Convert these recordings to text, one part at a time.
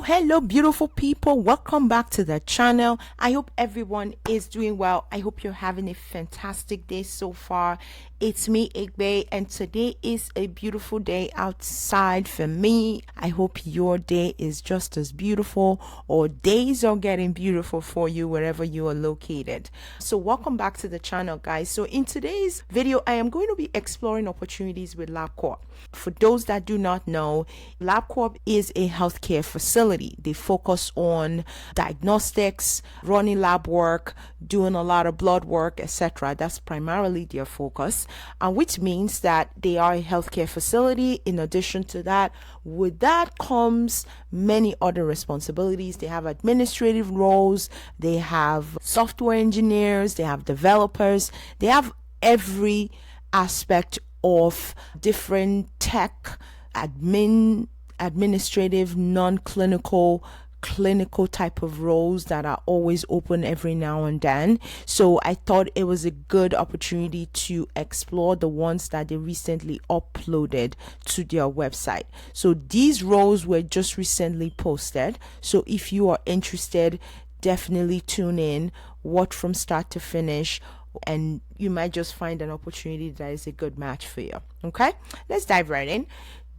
Hello beautiful people, welcome back to the channel. I hope everyone is doing well. I hope you're having a fantastic day so far. It's me, Igbe, and today is a beautiful day outside for me. I hope your day is just as beautiful, or days are getting beautiful for you wherever you are located. So welcome back to the channel, guys. So in today's video, I am going to be exploring opportunities with Labcorp. For those that do not know, Labcorp is a healthcare facility. They focus on diagnostics, running lab work, doing a lot of blood work, etc. That's primarily their focus, and which means that they are a healthcare facility. In addition to that, with that comes many other responsibilities. They have administrative roles, they have software engineers, they have developers, they have every aspect of different tech, administrative, non-clinical, clinical type of roles that are always open every now and then. So I thought it was a good opportunity to explore the ones that they recently uploaded to their website. So these roles were just recently posted. So if you are interested, definitely tune in, watch from start to finish, and you might just find an opportunity that is a good match for you. Okay, let's dive right in.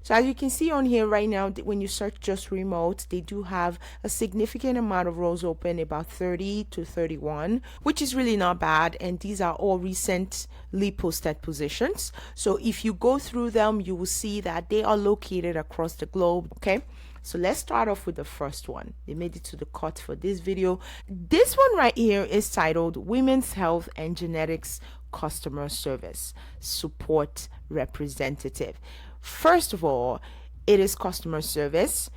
So as you can see on here right now, when you search just remote, they do have a significant amount of roles open, about 30 to 31, which is really not bad. And these are all recently posted positions. So if you go through them, you will see that they are located across the globe. Okay. So let's start off with the first one. They made it to the cut for this video. This one right here is titled Women's Health and Genetics Customer Service Support Representative. First of all, it is customer service,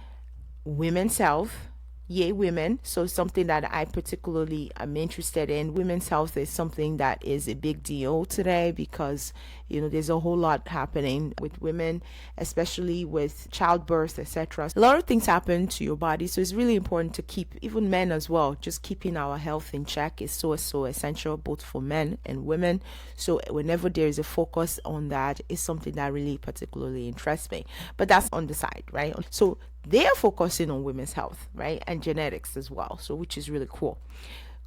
women's health, yay women. So something that I particularly am interested in. Women's health is something that is a big deal today because there's a whole lot happening with women, especially with childbirth, etc. A lot of things happen to your body, so it's really important to keep, even men as well, just keeping our health in check is so essential, both for men and women. So whenever there is a focus on that, is something that really particularly interests me. But that's on the side, right? So they are focusing on women's health, right, and genetics as well, so which is really cool.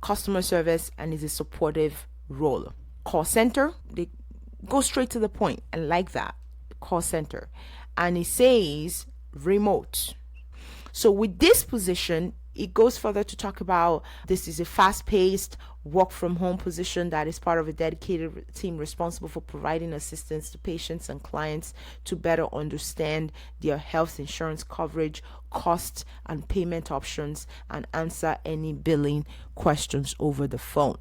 Customer service, and is a supportive role. Call center, they go straight to the point, and like that, call center, and it says remote. So with this position, it goes further to talk about this is a fast-paced work from home position that is part of a dedicated team responsible for providing assistance to patients and clients to better understand their health insurance coverage, costs, and payment options, and answer any billing questions over the phone.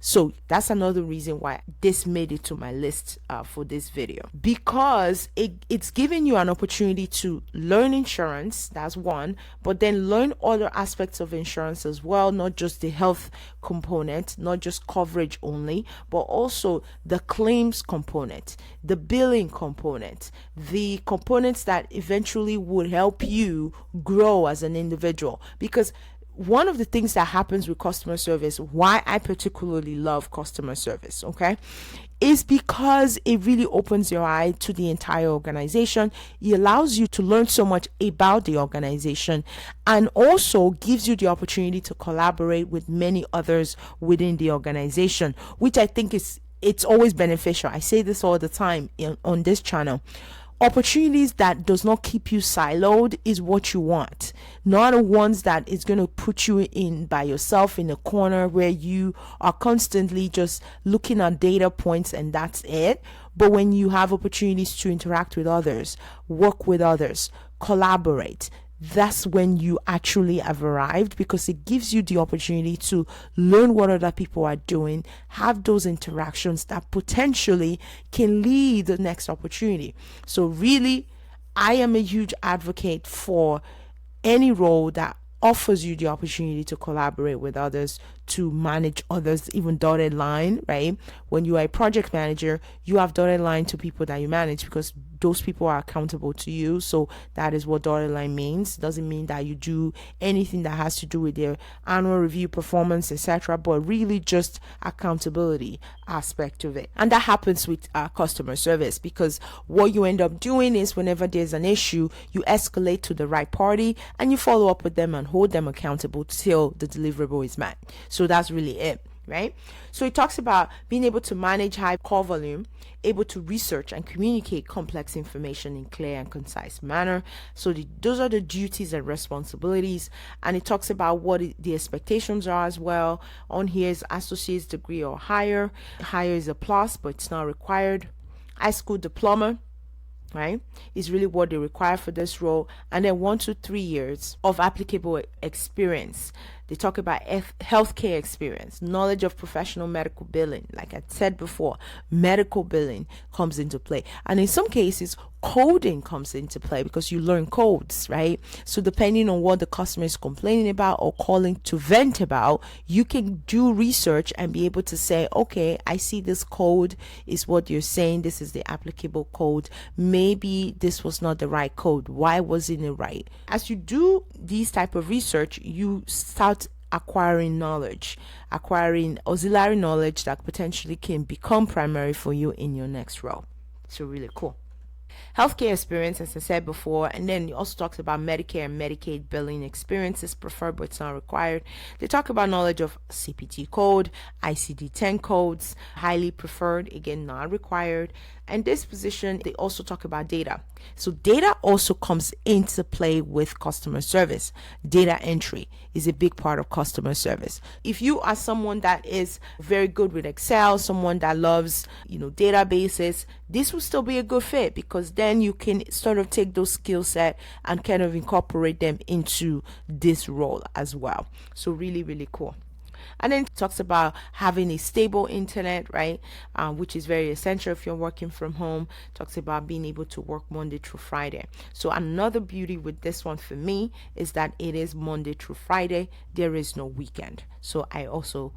So that's another reason why this made it to my list for this video, because it's giving you an opportunity to learn insurance. That's one, but then learn other aspects of insurance as well, not just the health component, not just coverage only, but also the claims component, the billing component, the components that eventually would help you grow as an individual. Because one of the things that happens with customer service, why I particularly love customer service, okay, is because it really opens your eye to the entire organization. It allows you to learn so much about the organization, and also gives you the opportunity to collaborate with many others within the organization, which I think it's always beneficial. I say this all the time on this channel. Opportunities that does not keep you siloed is what you want, not the ones that is going to put you in by yourself in a corner where you are constantly just looking at data points and that's it. But when you have opportunities to interact with others, work with others, collaborate, that's when you actually have arrived, because it gives you the opportunity to learn what other people are doing, have those interactions that potentially can lead the next opportunity. So really, I am a huge advocate for any role that offers you the opportunity to collaborate with others, to manage others, even dotted line, right? When you are a project manager, you have dotted line to people that you manage, because those people are accountable to you. So that is what dotted line means. Doesn't mean that you do anything that has to do with their annual review, performance, etc., but really just accountability aspect of it. And that happens with customer service, because what you end up doing is whenever there's an issue, you escalate to the right party and you follow up with them and hold them accountable till the deliverable is met. So that's really it, right? So it talks about being able to manage high call volume, able to research and communicate complex information in clear and concise manner. So those are the duties and responsibilities. And it talks about what the expectations are as well. On here is associate's degree or higher. Higher is a plus, but it's not required. High school diploma, right, is really what they require for this role. And then 1 to 3 years of applicable experience. They talk about healthcare experience, knowledge of professional medical billing. Like I said before, medical billing comes into play. And in some cases, coding comes into play because you learn codes, right? So depending on what the customer is complaining about or calling to vent about, you can do research and be able to say, okay, I see this code is what you're saying. This is the applicable code. Maybe this was not the right code. Why wasn't it right? As you do these type of research, you start acquiring knowledge, acquiring auxiliary knowledge that potentially can become primary for you in your next role. So really cool. Healthcare experience, as I said before, and then it also talks about Medicare and Medicaid billing experience is preferred, but it's not required. They talk about knowledge of CPT code, ICD-10 codes, highly preferred, again, not required. And this position, they also talk about data. So data also comes into play with customer service. Data entry is a big part of customer service. If you are someone that is very good with Excel, someone that loves, databases, this will still be a good fit, because then you can sort of take those skill set and kind of incorporate them into this role as well. So really, really cool. And then it talks about having a stable internet, right? Which is very essential if you're working from home. Talks about being able to work Monday through Friday. So another beauty with this one for me is that it is Monday through Friday. There is no weekend. So I also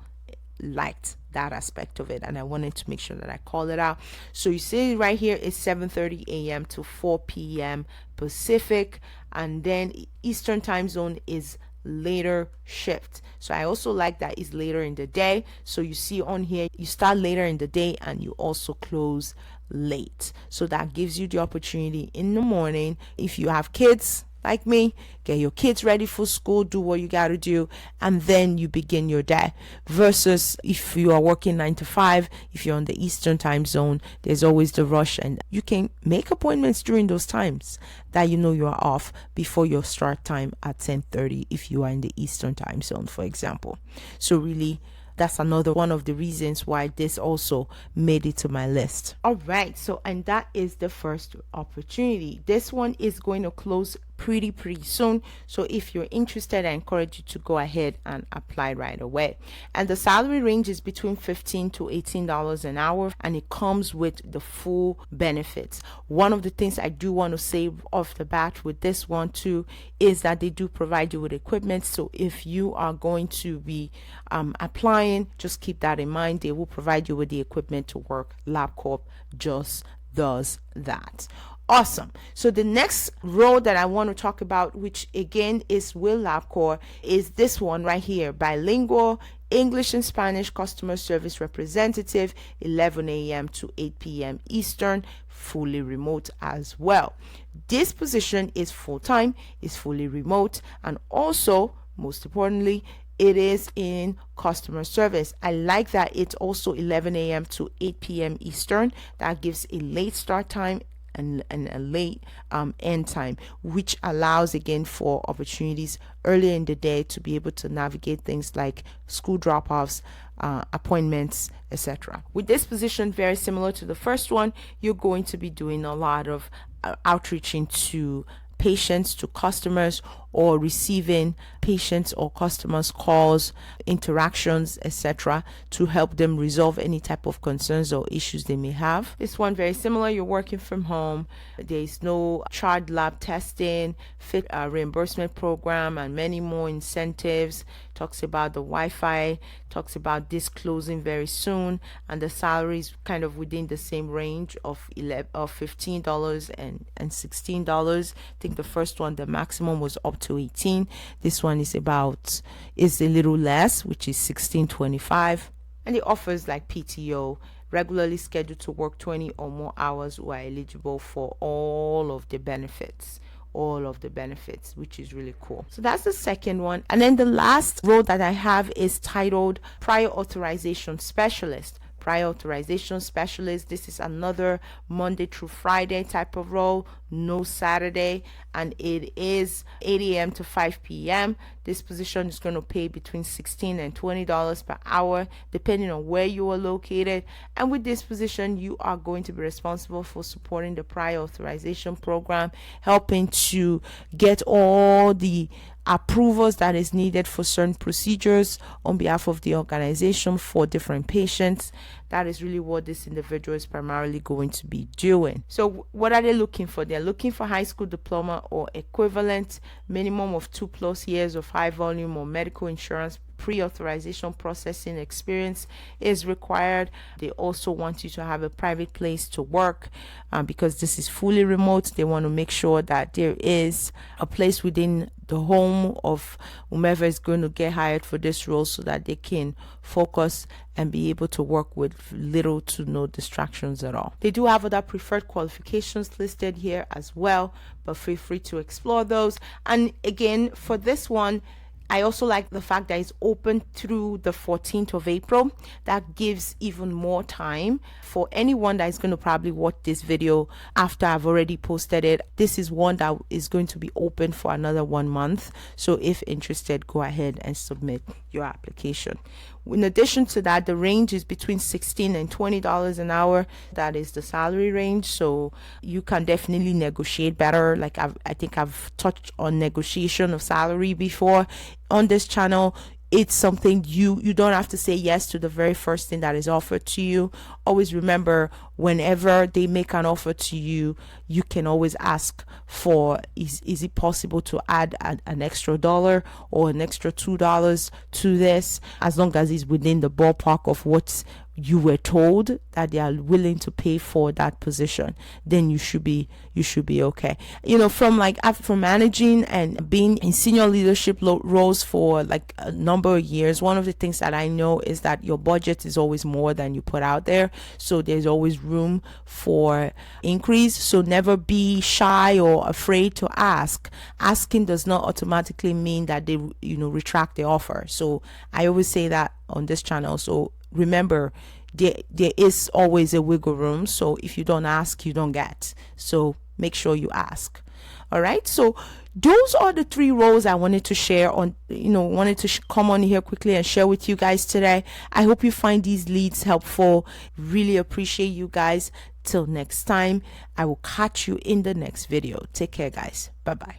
liked that aspect of it, and I wanted to make sure that I call it out. So you see right here is 7:30 a.m. to 4 p.m. Pacific, and then Eastern time zone is later shift. So I also like that it's later in the day. So you see on here, you start later in the day and you also close late. So that gives you the opportunity in the morning, if you have kids like me, get your kids ready for school, do what you got to do, and then you begin your day. Versus if you are working 9 to 5, if you're on the Eastern time zone, there's always the rush, and you can make appointments during those times that you are off before your start time at 10:30 if you are in the Eastern time zone, for example. So really, that's another one of the reasons why this also made it to my list. All right, so and that is the first opportunity. This one is going to close pretty soon. So if you're interested, I encourage you to go ahead and apply right away. And the salary range is between $15 to $18 an hour, and it comes with the full benefits. One of the things I do want to say off the bat with this one too is that they do provide you with equipment. So if you are going to be applying, just keep that in mind. They will provide you with the equipment to work. Labcorp just does that. Awesome. So the next role that I want to talk about, which again is with Labcorp, is this one right here: bilingual English and Spanish customer service representative, 11 a.m. to 8 p.m. Eastern, fully remote as well. This position is full-time, is fully remote, and also, most importantly, it is in customer service. I like that it's also 11 a.m. to 8 p.m. Eastern. That gives a late start time and a late end time, which allows again for opportunities earlier in the day to be able to navigate things like school drop-offs, appointments, etc. With this position, very similar to the first one, you're going to be doing a lot of outreaching to patients, to customers, or receiving patients or customers calls, interactions, etc., to help them resolve any type of concerns or issues they may have. This one very similar. You're working from home. There is no child lab testing, fit reimbursement program, and many more incentives. Talks about the Wi-Fi, talks about this closing very soon, and the salaries kind of within the same range of $15 and $16. I think the first one, the maximum was up to 18. This one is a little less, which is 16.25, and it offers like PTO, regularly scheduled to work 20 or more hours, who are eligible for all of the benefits, which is really cool. So that's the second one. And then the last role that I have is titled Prior Authorization Specialist. Prior Authorization Specialist. This is another Monday through Friday type of role, no Saturday, and it is 8 a.m. to 5 p.m. This position is going to pay between $16 and $20 per hour, depending on where you are located. And with this position, you are going to be responsible for supporting the prior authorization program, helping to get all the approvals that is needed for certain procedures on behalf of the organization for different patients. That is really what this individual is primarily going to be doing. So what are they looking for? They're looking for high school diploma or equivalent, minimum of 2+ years of high volume or medical insurance pre-authorization processing experience is required. They also want you to have a private place to work, because this is fully remote. They want to make sure that there is a place within the home of whomever is going to get hired for this role, so that they can focus and be able to work with little to no distractions at all. They do have other preferred qualifications listed here as well, but feel free to explore those. And again, for this one, I also like the fact that it's open through the 14th of April. That gives even more time for anyone that is going to probably watch this video after I've already posted it. This is one that is going to be open for another 1 month. So if interested, go ahead and submit your application. In addition to that, the range is between $16 and $20 an hour. That is the salary range. So you can definitely negotiate better. Like I think I've touched on negotiation of salary before on this channel. It's something you don't have to say yes to the very first thing that is offered to you. Always remember, whenever they make an offer to you, you can always ask for, is it possible to add an extra $1 or an extra $2 to this, as long as it's within the ballpark of what you were told that they are willing to pay for that position, then you should be okay. From managing and being in senior leadership roles for like a number of years, one of the things that I know is that your budget is always more than you put out there. So there's always room for increase. So never be shy or afraid to ask. Asking does not automatically mean that they retract the offer. So I always say that on this channel. So remember, there is always a wiggle room. So if you don't ask, you don't get. So make sure you ask. All right. So those are the 3 roles I wanted to share on, come on here quickly and share with you guys today. I hope you find these leads helpful. Really appreciate you guys. Till next time, I will catch you in the next video. Take care, guys. Bye-bye.